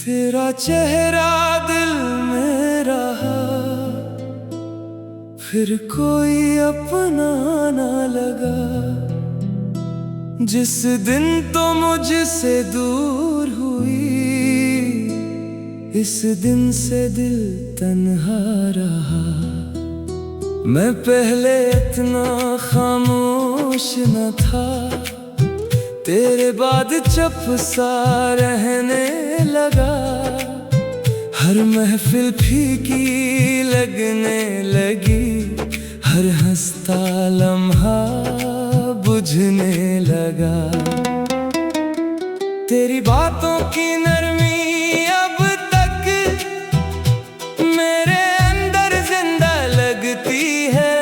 तेरा चेहरा दिल में रहा, फिर कोई अपना ना लगा। जिस दिन तो मुझसे दूर हुई, इस दिन से दिल तन्हा रहा। मैं पहले इतना खामोश न था, तेरे बाद चुप सा रहने लगा। हर महफिल फीकी लगने लगी, हर हंसता लम्हा बुझने लगा। तेरी बातों की नरमी अब तक मेरे अंदर जिंदा लगती है।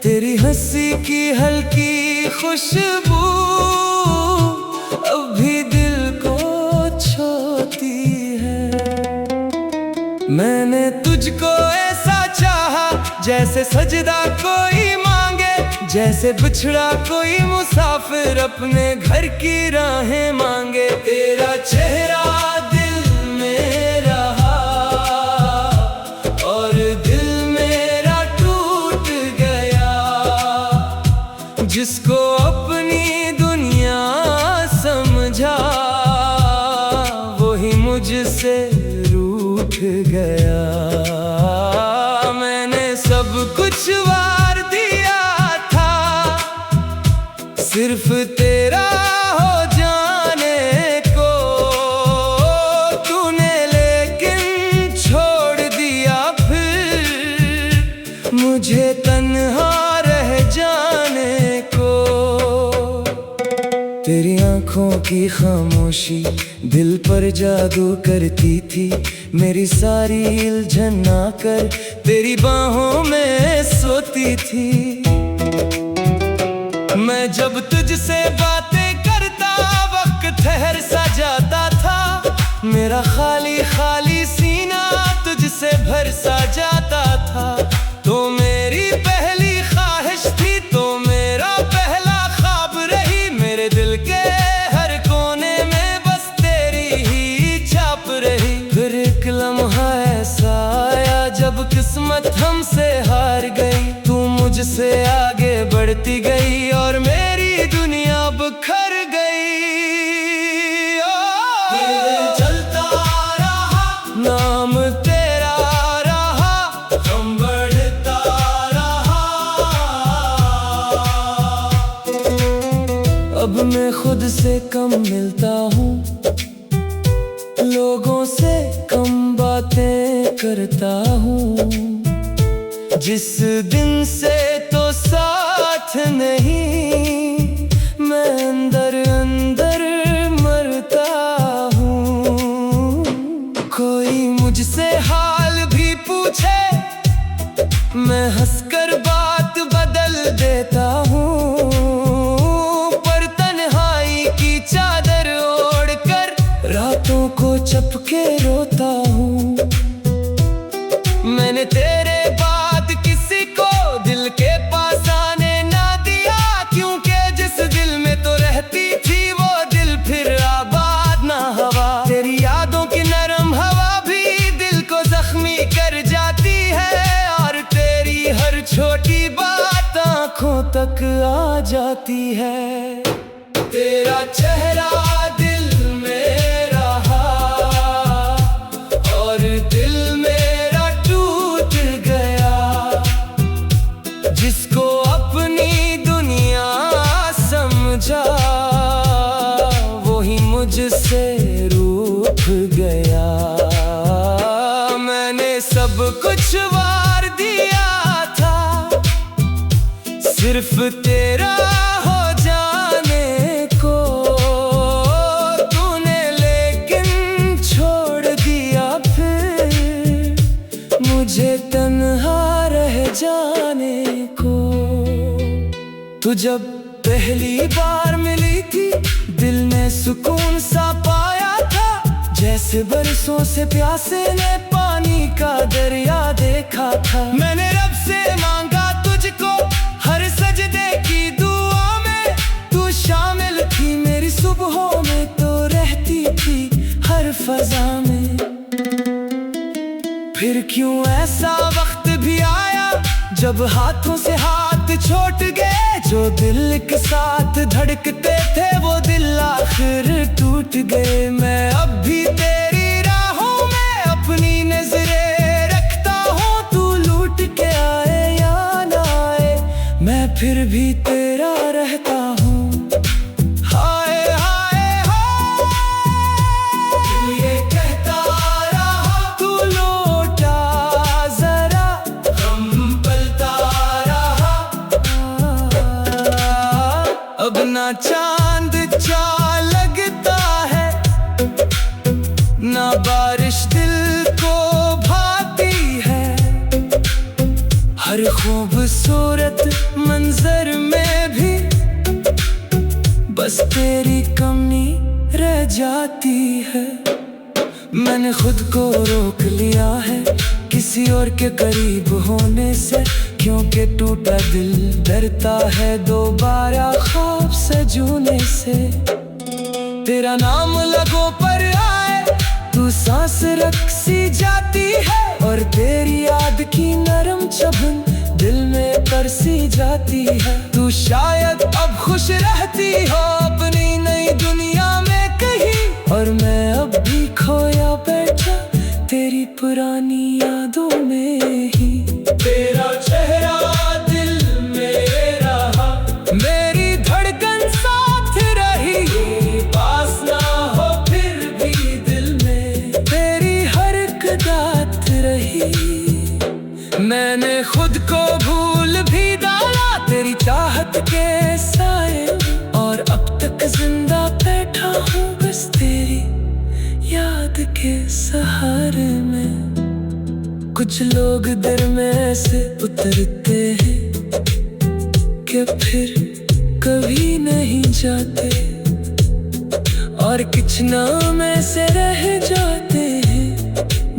तेरी हंसी की हल्की खुशबू अब भी दिल को छूती है। मैंने तुझको ऐसा चाहा, जैसे सजदा कोई मांगे, जैसे बिछड़ा कोई मुसाफिर अपने घर की राहें मांगे। तेरा चेहरा दिल में रहा और दिल मेरा टूट गया। जिसको अपनी दुनिया समझा, वही मुझसे रूठ गया। मैंने सब कुछ वार दिया था, सिर्फ तेरा हो जाने को। तूने लेकिन छोड़ दिया फिर मुझे तन्हा रह जाने को। तेरी आंखों की खामोशी दिल पर जादू करती थी। मेरी सारी उलझन आकर तेरी बाहों में सोती थी। मैं जब तुझसे बातें करता, वक्त ठहर सा जाता था। मेरा खाली खाली सीना तुझसे भर सा जाता था। तो मेरी पहली ख्वाहिश थी, तो मेरा पहला ख्वाब रही। मेरे दिल के हर कोने में बस तेरी ही छाप रही। फिर एक लम्हा ऐसा आया जब किस्मत हमसे हार गई। तू मुझसे आगे बढ़ती गई और मेरी दुनिया बिखर गई। चलता रहा, नाम तेरा रहा, हम बढ़ता रहा। अब मैं खुद से कम मिलता हूँ, लोगों से कम बातें करता हूँ। जिस दिन से तो साथ नहीं, मैं अंदर अंदर मरता हूँ। कोई मुझसे हाल भी पूछे, मैं हंसकर बात बदल देता हूँ। पर तन्हाई की चादर ओढ़कर रातों को चपके रोता हूँ। मैंने तेरे बाद किसी को दिल के पास आने ना दिया, क्योंकि जिस दिल में तो रहती थी वो दिल फिर आबाद ना हवा। तेरी यादों की नरम हवा भी दिल को जख्मी कर जाती है, और तेरी हर छोटी बात आंखों तक आ जाती है। तेरा चेहरा दिल में रहा और दिल मेरा टूट गया। जिसको अपनी दुनिया समझा, वही मुझसे रूठ गया। मैंने सब कुछ वार दिया था, सिर्फ तेरा हो जाने को। तूने लेकिन छोड़ दिया फिर मुझे तन्हा रह जाने को। तू जब पहली बार मिली थी, दिल में सुकून सा पाया था। जैसे बरसों से प्यासे ने पानी का दरिया देखा था। मैंने रब से मांगा तुझको, हर सजदे की दुआ में तू शामिल थी। मेरी सुबहों में तो रहती थी, फजा में। फिर क्यों ऐसा वक्त भी आया जब हाथों से हाथ छूट गए, जो दिल के साथ धड़कते थे वो दिल आखिर टूट गए। मैं अब भी तेरी राहों में अपनी नजरें रखता हूँ, तू लूट के आए या ना आए मैं फिर भी तेरा रहता हूँ। हाय हाय हाय तू ये कहता रहा, तू लौटा जरा हम पलता रहा। अब ना चांद चा लगता है ना बारिश दिल को भाती है, हर खूबसूरत मंजर में भी बस तेरी कमी रह जाती है। मैंने खुद को रोक लिया है किसी और के करीब होने से, क्योंकि टूटा दिल डरता है दोबारा ख्वाब सजूने से। तेरा नाम लगो पर आए तू सांस रख सी जाती है, और तेरी याद की नरम चुभन दिल में तरसी जाती है। तू शायद अब खुश रहती हो अपनी नई दुनिया में कहीं, और मैं अब भी खोया बैठा तेरी पुरानी यादों में ही। तेरा चेहरा दिल में रहा, मेरी धड़कन साथ रही, पास ना हो फिर भी दिल में तेरी हर कदात रही। मैंने खुद को भूल भी डाला तेरी चाहत के साए, और अब तक जिंदा बैठा हूँ बस तेरी याद के सहारे में। कुछ लोग दिल में ऐसे उतरते हैं कि फिर कभी नहीं जाते, और कुछ नाम ऐसे रह जाते हैं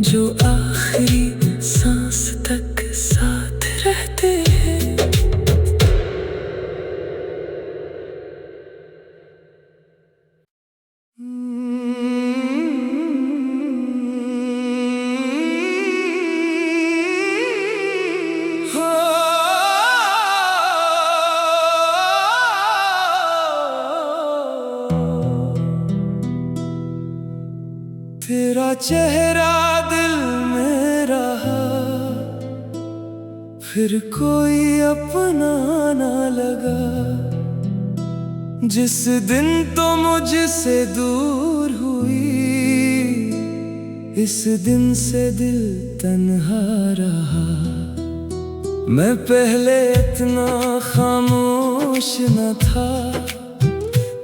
जो आखिरी सांस तक साथ रहते हैं। तेरा चेहरा दिल में रहा, फिर कोई अपना ना लगा। जिस दिन तो मुझसे दूर हुई, इस दिन से दिल तन्हा रहा। मैं पहले इतना खामोश न था,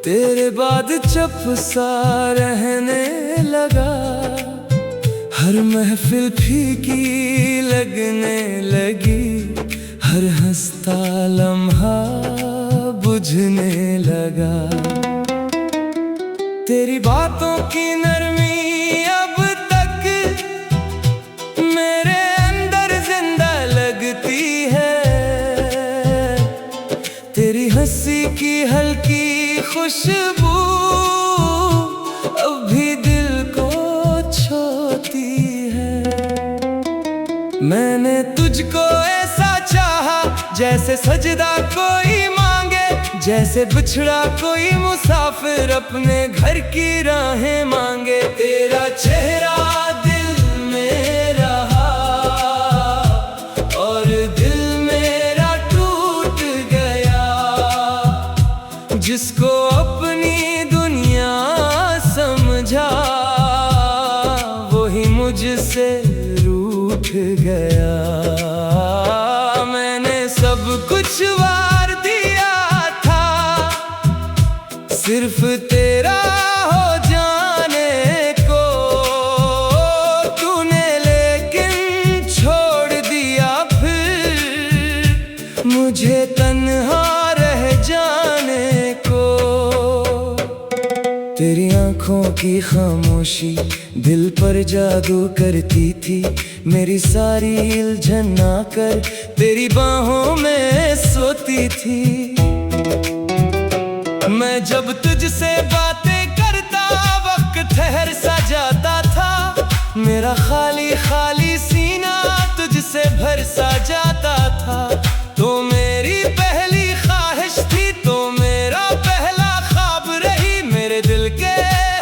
तेरे बाद चुप सा रहने लगा। हर महफिल फीकी लगने लगी, हर हंसता लम्हा बुझने लगा। तेरी बातों की नरमी अब तक मेरे अंदर जिंदा लगती है, तेरी हंसी की हल्की खुशबू अब भी दिल को छूती है। मैंने तुझको ऐसा चाहा जैसे सजदा कोई मांगे, जैसे बिछड़ा कोई मुसाफिर अपने घर की राहें मांगे। तेरा चेहरा दिल में रहा, और दिल मेरा टूट गया। जिसको अपनी दुनिया समझा, वही मुझसे रूठ गया। मैंने सब कुछ वार दिया था सिर्फ तेरा हो जाने को, तूने लेकिन छोड़ दिया फिर मुझे तन्हा रह जाने को। तेरी आंखों की खामोशी दिल पर जादू करती थी, मेरी सारी उलझन ना कर तेरी बाहों में सोती थी। मैं जब तुझसे बातें करता वक्त ठहर सा जाता था। मेरा खाली खाली सीना तुझसे भर सा जाता था। तो मेरी पहली ख्वाहिश थी, तो मेरा पहला ख्वाब रही। मेरे दिल के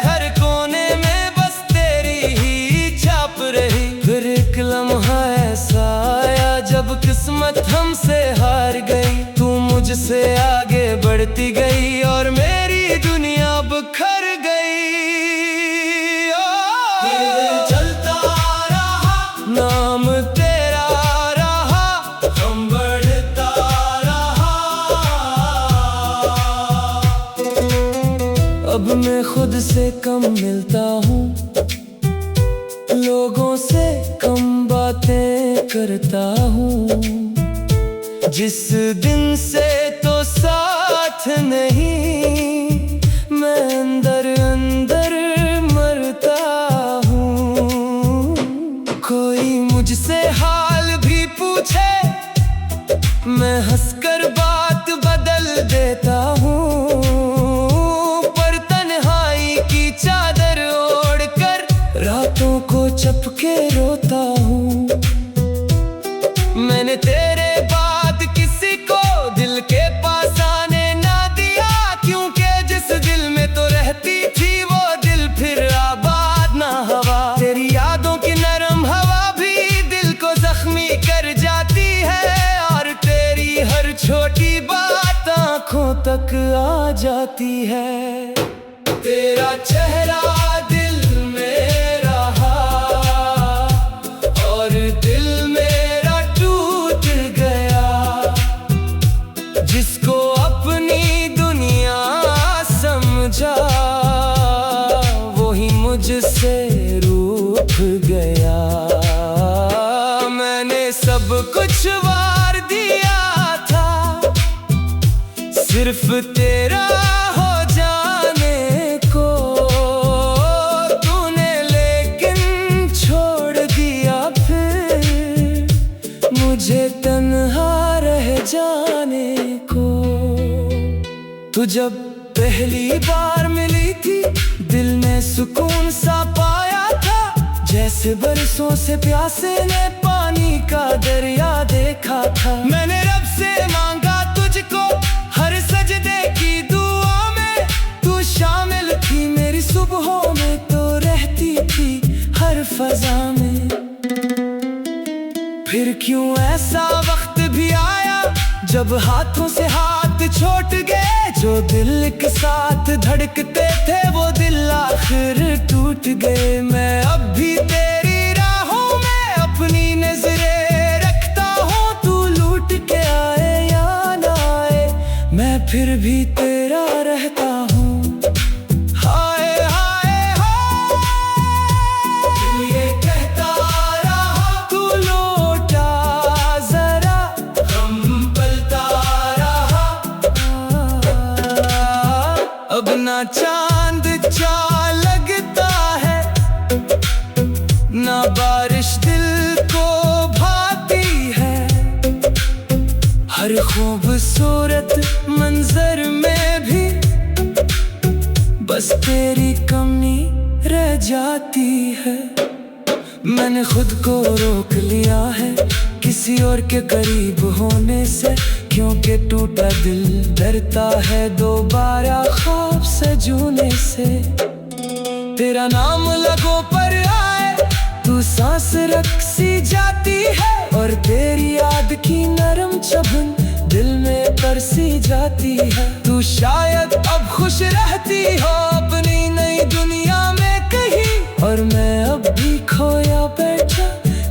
हर कोने में बस तेरी ही छाप रही। फिर एक लम्हा ऐसा आया जब किस्मत हमसे हार गई। तू मुझसे आगे बढ़ती गई और मेरी दुनिया बिखर गई। चलता रहा, नाम तेरा रहा, हम बढ़ता रहा। अब मैं खुद से कम मिलता हूँ, लोगों से कम बातें करता हूँ। जिस दिन से तो साथ नहीं, मैं अंदर अंदर मरता हूँ। कोई मुझसे हाल भी पूछे, मैं हंसकर बात बदल देता हूँ। पर तन्हाई की चादर ओढ़कर रातों को चपके रोता हूँ। मैंने तेरे बाद किसी को दिल के पास आने ना दिया, क्योंकि जिस दिल में तो रहती थी वो दिल फिर आबाद ना हवा। तेरी यादों की नरम हवा भी दिल को जख्मी कर जाती है, और तेरी हर छोटी बात आंखों तक आ जाती है। तेरा चेहरा दिल में रहा और दिल मेरा टूट गया। जिसको अपनी दुनिया समझा वो ही मुझसे रूठ गया। मैंने सब कुछ वार दिया था सिर्फ तेरा हो जाने को। तूने लेकिन छोड़ दिया फिर मुझे तन्हा रह जाने को। तू जब पहली बार मिली थी, दिल ने सुकून सा पाया था। जैसे बरसों से प्यासे ने पानी का दरिया देखा था। मैंने रब से मांगा तुझको हर सजदे की दुआ में। तू शामिल थी मेरी सुबहों में, तो रहती थी हर फजा में। फिर क्यों ऐसा वक्त भी आया जब हाथों से हाथ छूट गए। जो दिल के साथ धड़कते थे वो दिल आखिर टूट गए। मैं अब भी तेरी राहों में अपनी नजरें रखता हूँ। तू लूट के आए या ना आए, मैं फिर भी तेरा रहता हूँ। हाय हाय हाय, दिल ये कहता रहा तू लौटा जरा, हम पलता रहा। अब ना चांद चा लगता है, ना बारिश दिल को भाती है। हर खूबसूरत मंजर में भी बस तेरी कमी रह जाती है। मैंने खुद को रोक लिया है किसी और के करीब होने से, क्योंकि टूटा दिल डरता है दोबारा ख्वाब सजूने से। तेरा नाम लगों पर आए तू सांस रख सी जाती है, और तेरी याद की नरम चुभन दिल में बरसी जाती है। तू शायद अब खुश रहती हो अपनी नई दुनिया में कहीं, और मैं अब भी खोया बैठा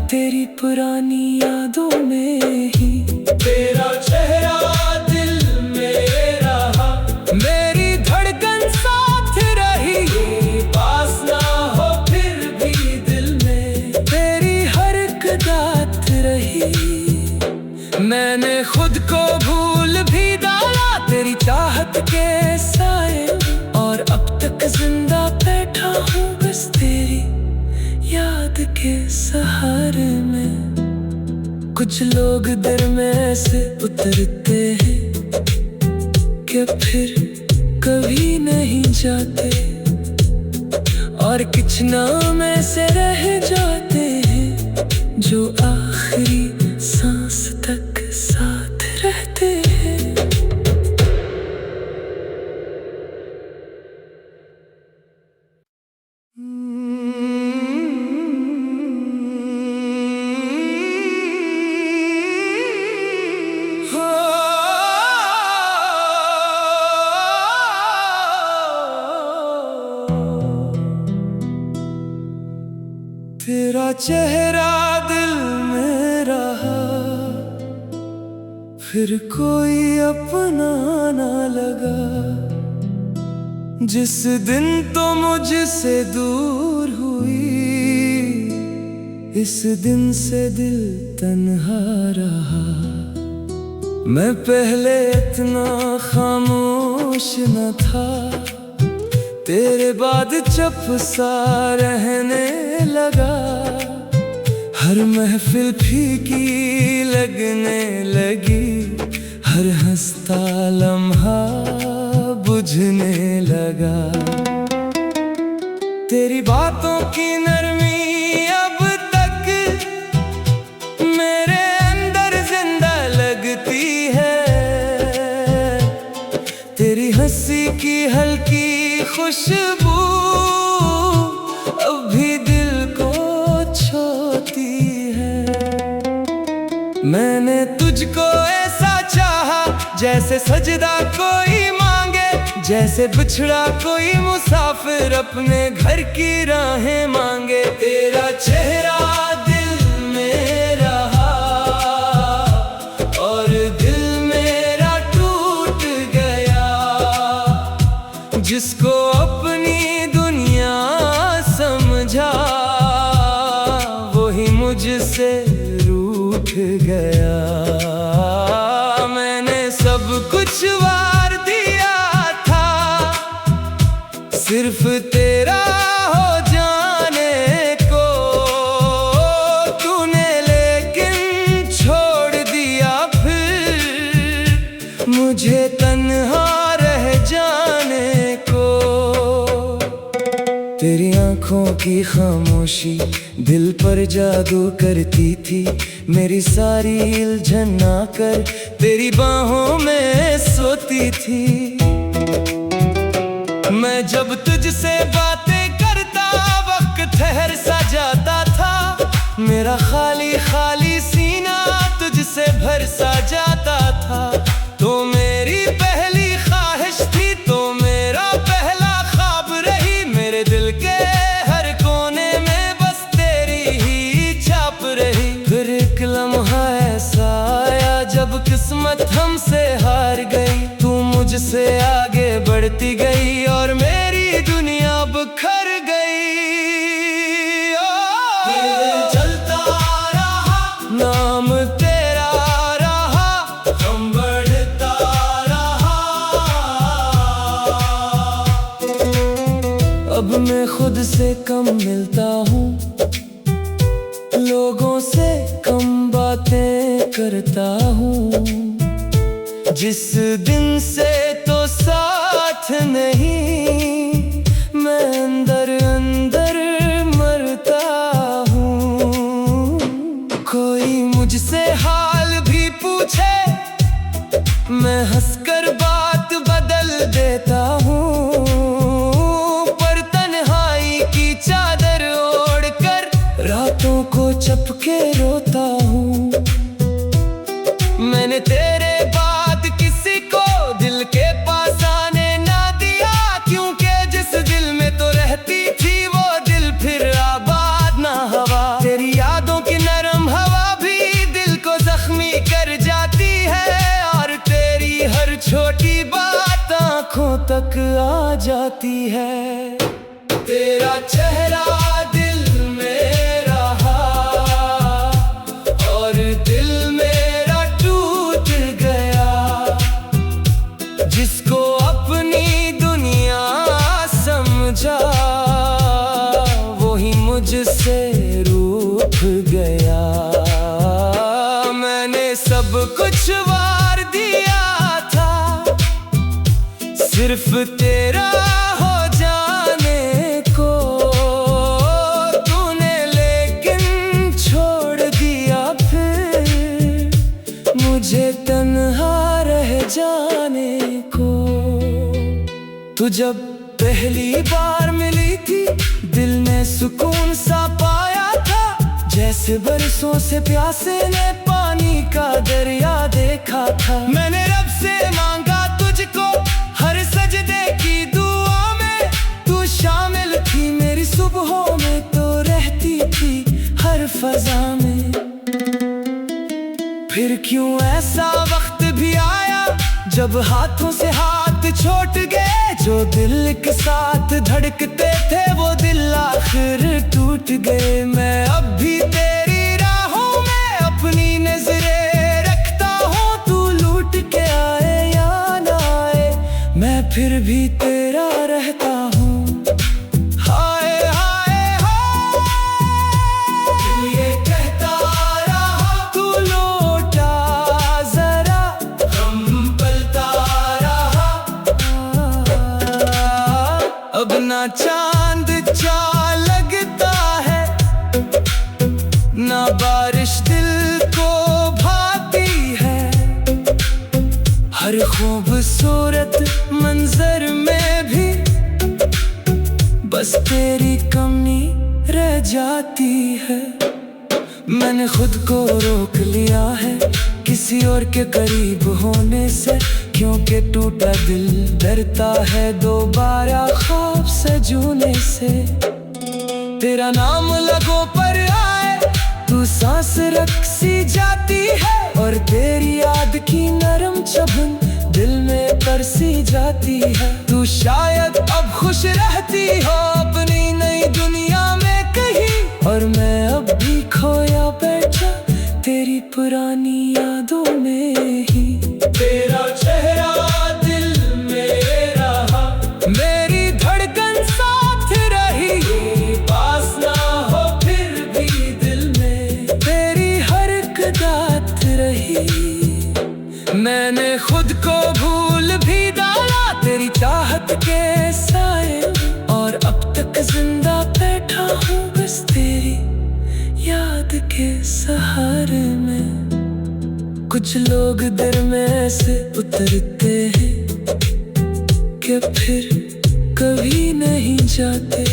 तेरी पुरानी यादों में ही। तेरा चेहरा दिल में रहा, मेरी धड़कन साथ रही। पास ना हो फिर भी दिल में तेरी हर कदात रही। मैंने खुद को भूल भी डाला तेरी चाहत के साए, और अब तक जिंदा बैठा हूँ बस तेरी याद के सहारे में। कुछ लोग दर में ऐसे उतरते हैं कि फिर कभी नहीं जाते, और कुछ नाम ऐसे रह जाते हैं जो आखिरी सांस तक साथ रहते हैं। तेरा चेहरा दिल में रहा, फिर कोई अपना ना लगा। जिस दिन तो मुझसे दूर हुई, इस दिन से दिल तन्हा रहा। मैं पहले इतना खामोश न था, तेरे बाद चुप सा रहने लगा। हर महफिल फीकी लगने लगी, हर हंसता लम्हा बुझने लगा। तेरी बातों की नरमी अब तक मेरे अंदर जिंदा लगती है। तेरी हंसी की हल्की खुशबू अब भी दिल को छूती है। मैंने तुझको ऐसा चाहा जैसे सजदा कोई मांगे, जैसे बिछड़ा कोई मुसाफिर अपने घर की राहें मांगे। तेरा चेहरा दिल में रहा और दिल मेरा टूट गया। जिसको अपनी दुनिया समझा, वही मुझसे रूठ गया। मैंने सब कुछ वार दिया था, सिर्फ तेरा हो जाने को। तूने लेकिन छोड़ दिया फिर मुझे तन्हा रह जाने को। तेरी आंखों की खामोशी दिल पर जादू करती थी। मेरी सारी उलझन आकर तेरी बाहों में सोती थी। मैं जब तुझसे बातें करता, वक्त ठहर सा जाता था। मेरा खाली खाली सीना तुझसे भर सा जाता था। तो मेरी पहली ख्वाहिश थी, तो मेरा पहला ख्वाब रही। मेरे दिल के हर कोने में बस तेरी ही छाप रही। फिर एक लम्हा ऐसा आया जब किस्मत हमसे हार गई। तू मुझसे आगे बढ़ती गई और मेरी दुनिया बिखर गई। चलता रहा, नाम तेरा रहा, हम बढ़ता रहा। अब मैं खुद से कम मिलता हूँ, लोगों से कम बातें करता हूँ। जिस दिन से तो साथ नहीं, मैं अंदर अंदर मरता हूँ। कोई मुझसे हाल भी पूछे, मैं हंसकर बात बदल देता हूँ। पर तन्हाई की चादर ओढ़कर रातों को चपके रोता हूँ। मैंने तेरे बाद किसी को दिल के पास आने ना दिया, क्योंकि जिस दिल में तो रहती थी वो दिल फिर आबाद ना हवा। तेरी यादों की नरम हवा भी दिल को जख्मी कर जाती है, और तेरी हर छोटी बात आंखों तक आ जाती है। तेरा चेहरा दिल में रहा और दिल मेरा टूट गया। जिसको अपनी दुनिया समझा, वही मुझसे रूठ गया। मैंने सब कुछ वार दिया था, सिर्फ तेरा हो जाने को। तू जब पहली बार मिली थी दिल ने सुकून सा पाया था, जैसे बरसों से प्यासे ने पानी का दरिया देखा था। मैंने रब से मांगा तुझको हर सजदे की दुआ में, तू शामिल थी मेरी सुबहों में, तो रहती थी हर फजा में। फिर क्यों ऐसा वक्त भी आया जब हाथों से हाथ छूट गए, जो दिल के साथ धड़कते थे वो दिल आखिर टूट गए। मैं अब भी तेरी राहों में अपनी नजरें रखता हूँ, तू लूट के आए या ना आए मैं फिर भी तेरा रहता हूँ। हाय हाय हाय तू ये कहता रहा, तू लौटा जरा हम पलता रहा। अब ना चांद चा लगता है ना बारिश दिल को भाती है, हर खूबसूरत मंजर में भी बस तेरी कमी रह जाती है। मैंने खुद को रोक लिया है किसी और के करीब होने से, क्योंकि टूटा दिल डरता है दोबारा ख्वाब सजूने से। तेरा नाम लगो पर आए तू सांस रख सी जाती है, और तेरी याद की नरम चुभन दिल में तरसी जाती है। तू शायद अब खुश रहती हो अपनी नई दुनिया में कहीं, और मैं अब भी खोया बैठा तेरी पुरानी यादों में ही। तेरा चेहरा दिल में रहा, मेरी धड़कन साथ रही, पास ना हो फिर भी दिल में तेरी हर कदात रही। मैंने खुद को भूल भी डाला तेरी चाहत के साए, और अब तक जिंदा बैठा हूँ बस तेरी याद के सहारे में। कुछ लोग दिल में ऐसे उतरते हैं कि फिर कभी नहीं जाते,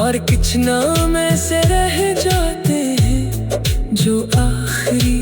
और कुछ नाम ऐसे रह जाते हैं जो आखिरी